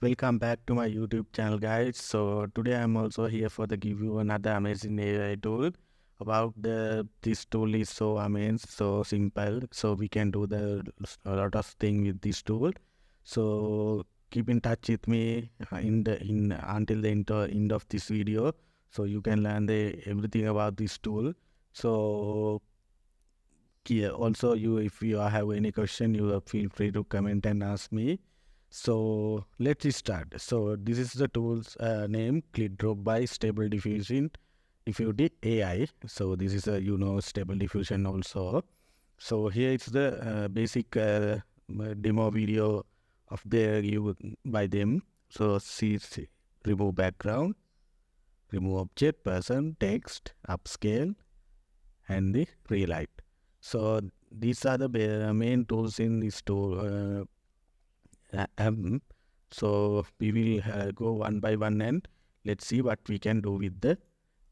Welcome back to my YouTube channel, guys. So today I'm also here for the give you another amazing AI tool. About this tool is so amazing, so simple. So we can do a lot of thing with this tool. So keep in touch with me in until the end of this video, so you can learn everything about this tool. So yeah, also you if you have any question, you feel free to comment and ask me. So let's start. So this is the tool's name, ClipDrop by Stable Diffusion AI. So this is a Stable Diffusion also. So here it's the basic demo video of you by them. So see, remove background, remove object, person, text, upscale, and the relight. So these are the main tools in this tool. So we will go one by one and let's see what we can do with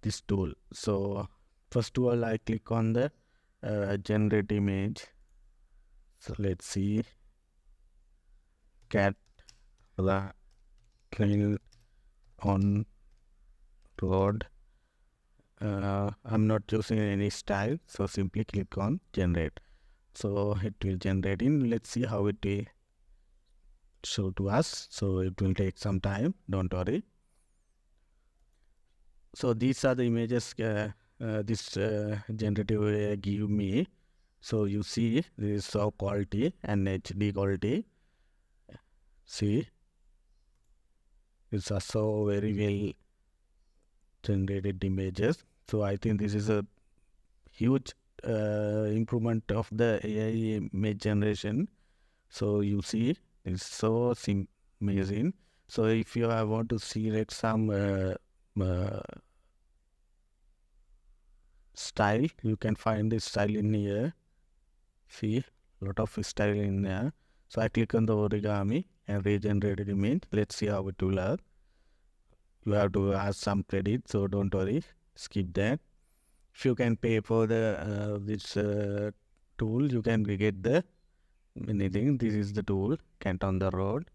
this tool. So first of all, I click on the generate image. So let's see, cat the trail on road. I'm not using any style, so simply click on generate. So it will generate in. Let's see how it will show to us. So it will take some time, don't worry. So these are the images this generative AI give me. So you see this is of quality and HD quality. See, it's also very well generated images. So I think this is a huge improvement of the AI image generation. So you see, it's so amazing. So if you want to select some style, you can find this style in here. See, lot of style in there. So I click on the origami and regenerated image. Let's see how it will work. You have to ask some credit, so don't worry, skip that. If you can pay for the this tool, you can get the anything. This is the tool, Kent on the road.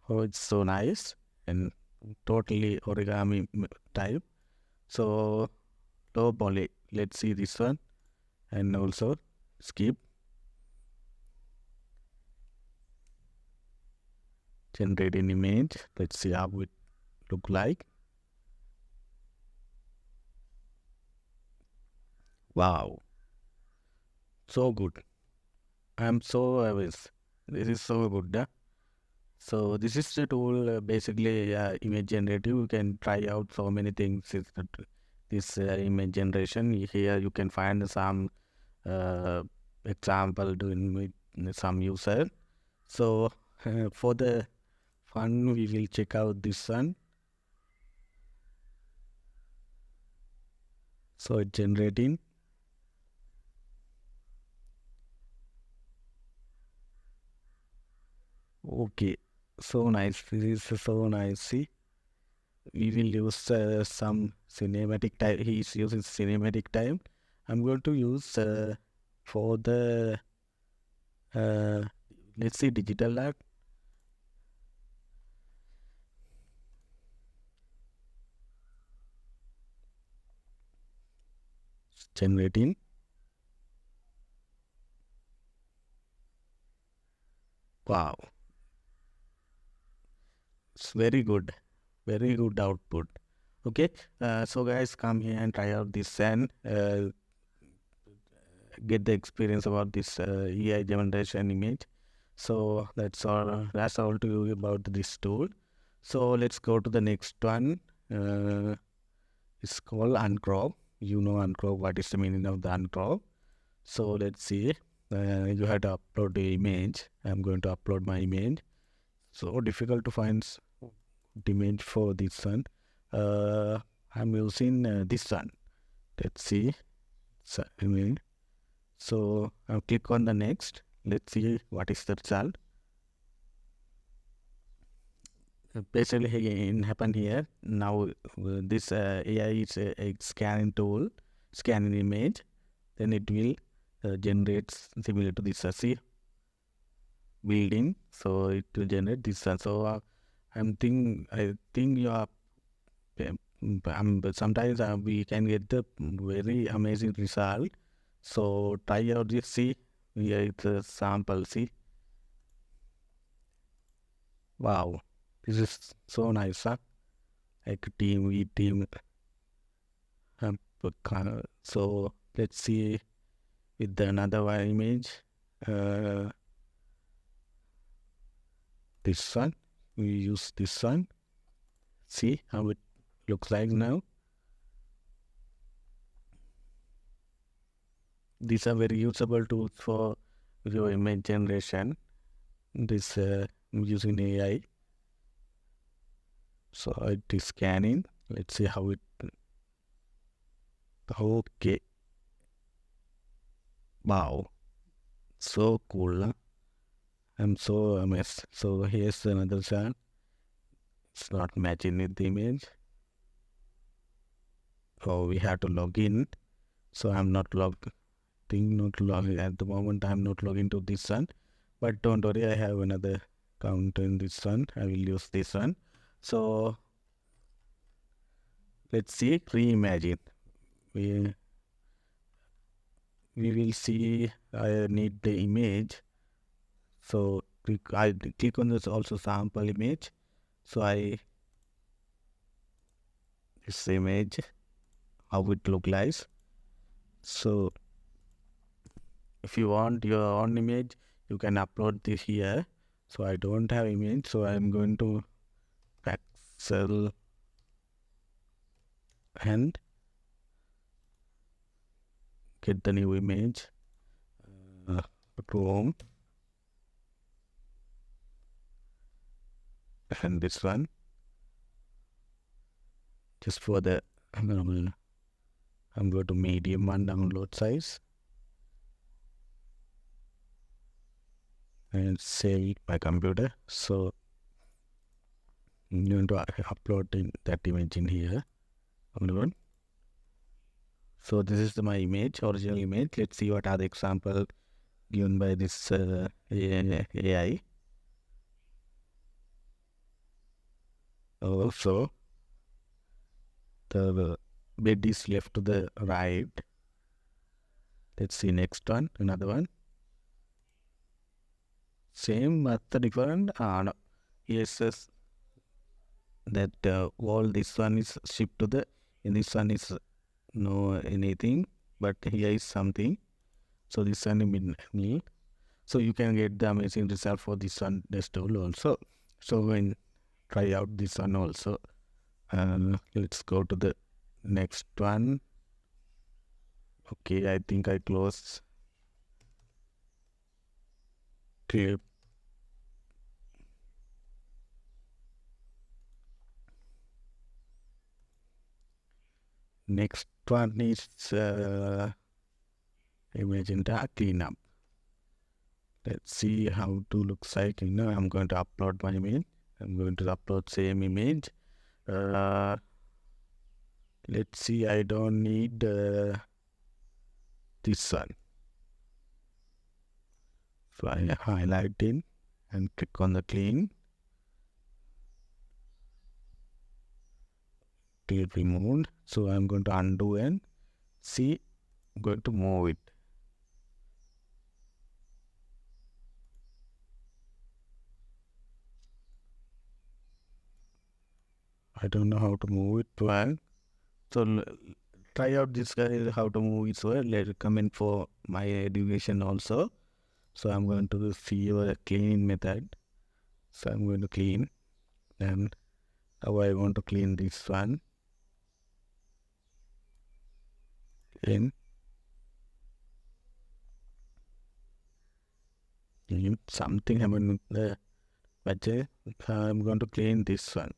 Oh, it's so nice and totally origami type. So low poly. Let's see this one and also skip. Generate an image. Let's see how it look like. Wow, so good. I'm so this is so good. So this is the tool basically image generative. You can try out so many things. This image generation here you can find some example doing with some user. So for the fun, we will check out this one. So it's generating. Okay, so nice. This is so nice. See, we will use some cinematic time. He is using cinematic time. I'm going to use for the uh, let's see digital art. Generating. Wow, it's very good output. Okay, so guys, come here and try out this and get the experience about this AI generation image. So that's all to you about this tool. So let's go to the next one. It's called uncrop. You know uncrop, what is the meaning of the uncrop? So let's see. You have to upload the image. I'm going to upload my image. So difficult to find the image for this one. I'm using this one. Let's see. Image. So I'll click on the next. Let's see what is the result. Basically it happened here. Now this AI is a scanning tool, scanning image. Then it will generate similar to this see building. So it will generate this one. So I think you are. But sometimes we can get the very amazing result. So try out this. See, here it's a sample. See, wow, this is so nice, huh? Like team, we team. So let's see with another one image. Uh, this one. We use this one. See how it looks like now. These are very usable tools for your image generation. This using AI. So it is scanning. Let's see how it. Okay. Wow. So cool. Huh? I'm so amazed. So here's another shot. It's not matching with the image. Oh, we have to log in. So I'm not logged. Not logging at the moment. I'm not logging to this one. But don't worry, I have another account in this one. I will use this one. So let's see. Reimagine. We we will see. I need the image. So I click on this also sample image. So I this image how it look like. So if you want your own image, you can upload this here. So I don't have image, so I'm going to Excel and get the new image. To home and this one just for the I'm going to medium one download size and save it my computer. So I'm going to upload that image in here. So this is my image, original image. Let's see what are the example given by this AI. So the bed is left to the right. Let's see next one, another one. Same but the different. No. Yes, yes, that all this one is shift to the. In this one is no anything, but here is something. So this one is so you can get the amazing result for this one this tool also. So when try out this one also. Let's go to the next one. Okay, I think I close clip. Next one is imagine the cleanup. Let's see how to looks like. I'm going to upload my image. I'm going to upload same image. Let's see. I don't need this one. So I highlight it and click on the clean. Clip removed. So I'm going to undo and see. I'm going to move it. I don't know how to move it well. So try out this guy how to move it well. Let it comment for my education also. So I'm going to see your cleaning method. So I'm going to clean and how I want to clean this one. Clean something happened with the budget. I'm going to clean this one.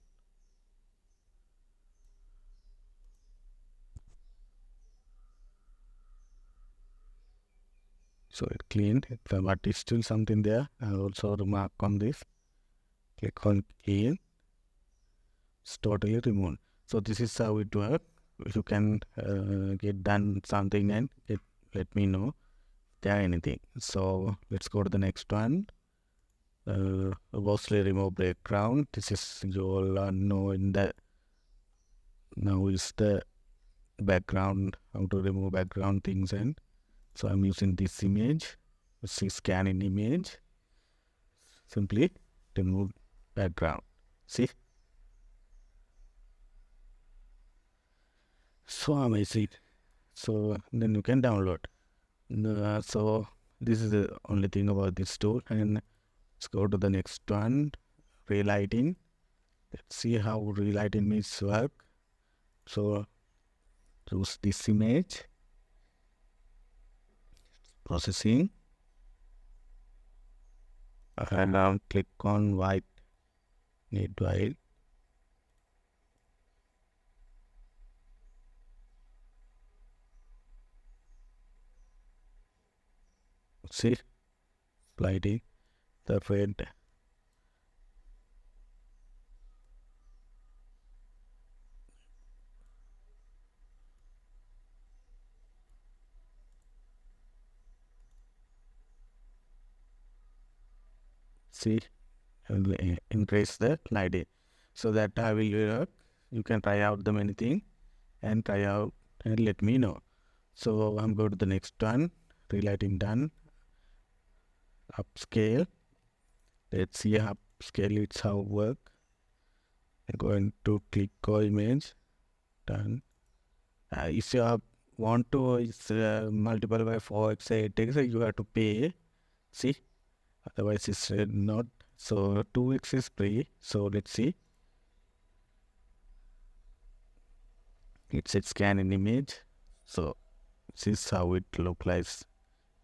So it cleaned, but it's still something there. I also remark on this. Click on clean. It's totally removed. So this is how it works. You can get done something and let me know if there anything. So let's go to the next one. mostly remove background. This is you all know in the now is the background, how to remove background things. And so I'm using this image, see scan in image, simply remove background. See, so amazing. So then you can download. So this is the only thing about this tool. And let's go to the next one, relighting. Let's see how relighting means work. So choose this image, processing, and click on white, need white. See, lighting, the red. See, I will increase the lighting. So that I will work. You can try out the many thing and try out and let me know. So I'm going to the next one, relighting done, upscale. Let's see upscale it's how work. I'm going to click on image, done. If you want to multiple by 4x 8x, you have to pay. See, otherwise it's not. So 2x is free. So let's see. It's a scan in image. So this is how it look like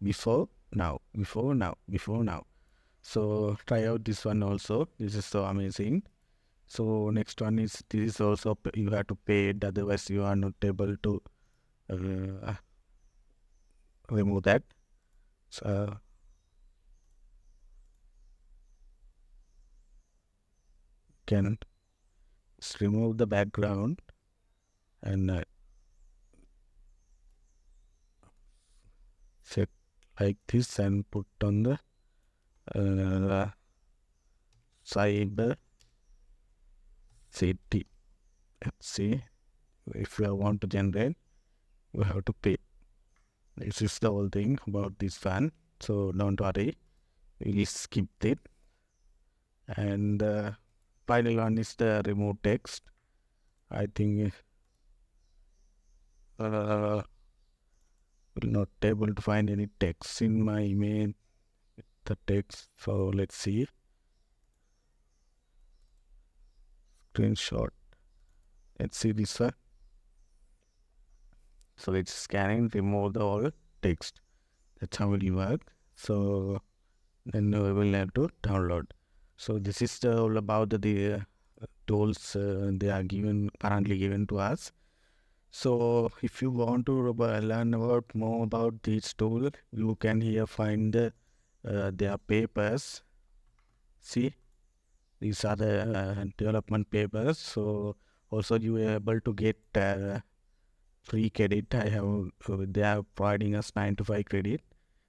before, now, before, now, before, now. So try out this one also. This is so amazing. So next one is this is also you have to pay it, otherwise you are not able to remove that. So can remove the background and set like this and put on the cyber city. Let's see, if you want to generate, you have to pay. This is the whole thing about this fan. So don't worry, we'll skip it. And final one is the remove text. I think will not able to find any text in my image. The text. So let's see. Screenshot. Let's see this one. So it's scanning, remove the all text. That's how it will work. So then we will have to download. So this is all about the tools they are currently given to us. So if you want to learn about more about this tool, you can here find their papers. See, these are the development papers. So also you are able to get free credit. I have they are providing us 9 to 5 credit.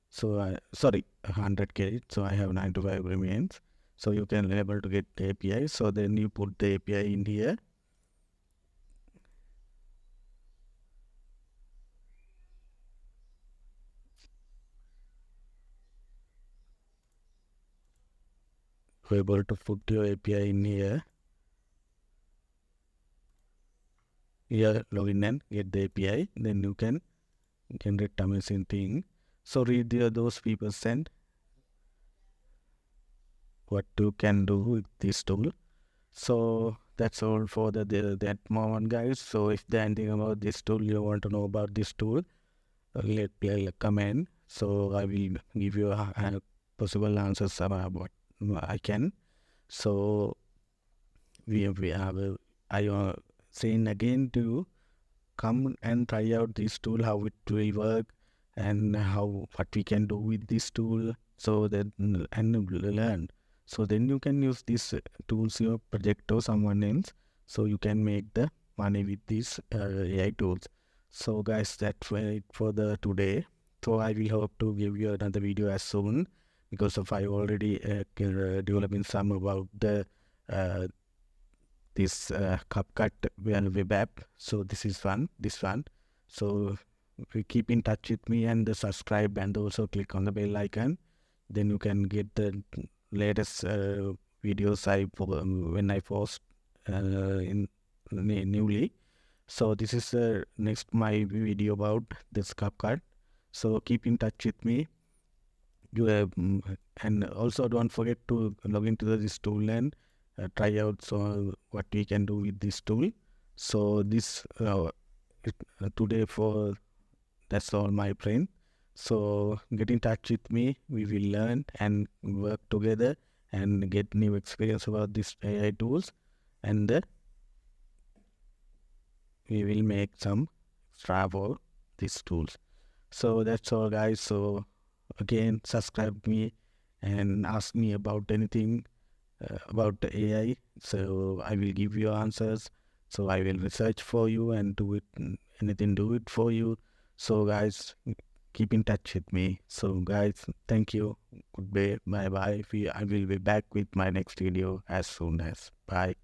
So sorry, 100 credit. So I have 9 to 5 remains. So you can able to get API. So then you put the API in here. You're able to put your API in here. Here, login and get the API. Then you can generate amazing thing. So read those people send what you can do with this tool. So that's all for that moment, guys. So if there's anything about this tool you want to know about this tool, let me comment. So I will give you a possible answers about what I can. So we have I saying again to come and try out this tool, how it will work, and what we can do with this tool. So that and learn. So then you can use these tools your project or someone else. So you can make the money with these AI tools. So guys, that's it for the today. So I will hope to give you another video as soon. because of I already developing some about the this CapCut web app. So this is fun. This one. So we keep in touch with me and subscribe and also click on the bell icon. Then you can get the latest videos when I post in newly. So this is next my video about this CapCut. So keep in touch with me. You have, and also don't forget to log into this tool and try out so what we can do with this tool. So this today for that's all my friend. So get in touch with me. We will learn and work together and get new experience about this AI tools, and we will make some extra for these tools. So that's all, guys. So again, subscribe me and ask me about anything about the AI. So I will give you answers. So I will research for you and do it, anything do it for you. So guys, keep in touch with me. So guys, thank you. Goodbye. Bye bye. I will be back with my next video as soon as. Bye.